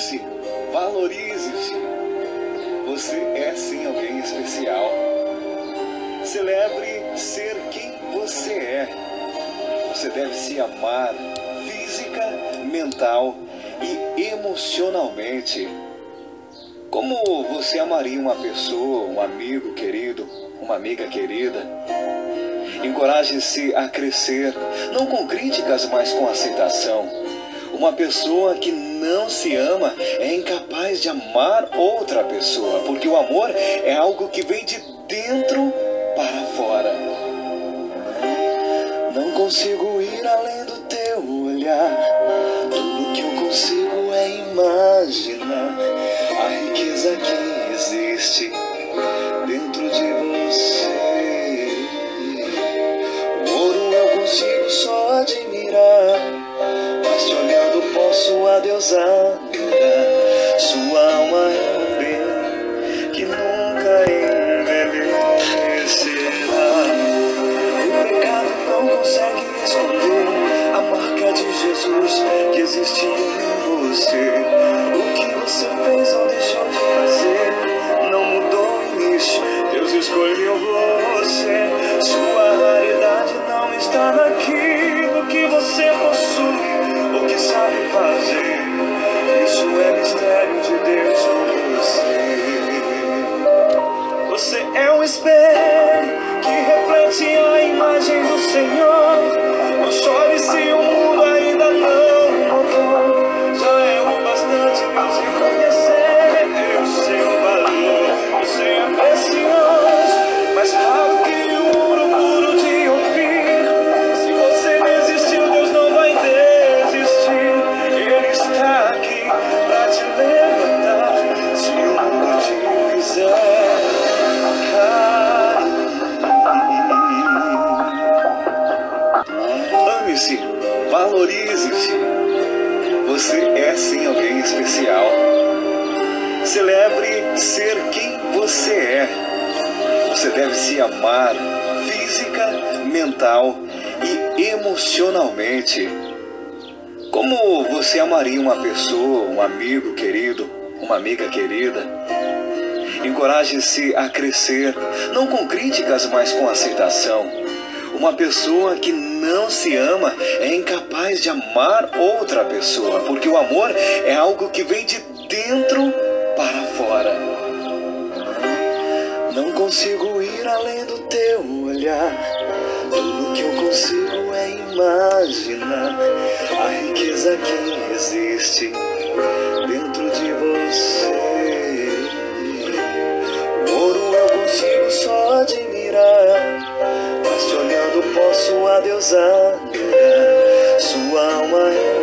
Ame-se, valorize-se. Você é sim alguém especial. Celebre ser quem você é. Você deve se amar física, mental e emocionalmente. Como você amaria uma pessoa, um amigo querido, uma amiga querida? Encoraje-se a crescer, não com críticas, mas com aceitação. Uma pessoa que não se ama é incapaz de amar outra pessoa, porque o amor é algo que vem de dentro para fora. Não consigo ir além do teu olhar. Tudo que eu consigo é imaginar a riqueza que existe dentro de você. O ouro eu consigo só admirar, mas te olhando posso a Deus adorar. Sua alma é um bem que nunca envelhecerá. O pecado não consegue esconder a marca de Jesus que existe em você. O que você fez ou deixou de fazer não mudou o início. Deus escolheu você. Sua raridade não está naquilo que você possui ou que sabe fazer. Isso é mistério de Deus com você. Você é um espelho que reflete a imagem do Senhor. Não chore se o mundo ainda não mudou. Já é o bastante Deus reconhecer o seu valor. Você é precioso, mais raro que o ouro puro de ouvir. Se você desistiu, Deus não vai desistir. Ele está aqui pra te levantar. Se o mundo te fizer cair. Ame-se, valorize-se. Você é sim alguém especial. Celebre ser quem você é. Você deve se amar física, mental e emocionalmente. Como você amaria uma pessoa, um amigo querido, uma amiga querida? Encoraje-se a crescer, não com críticas, mas com aceitação. Uma pessoa que não se ama é incapaz de amar outra pessoa, porque o amor é algo que vem de dentro para fora. Não consigo ir além do teu olhar. Tudo que eu consigo é imaginar a riqueza que existe dentro de você. O ouro eu consigo só admirar, mas te olhando posso a Deus adorar. Sua alma é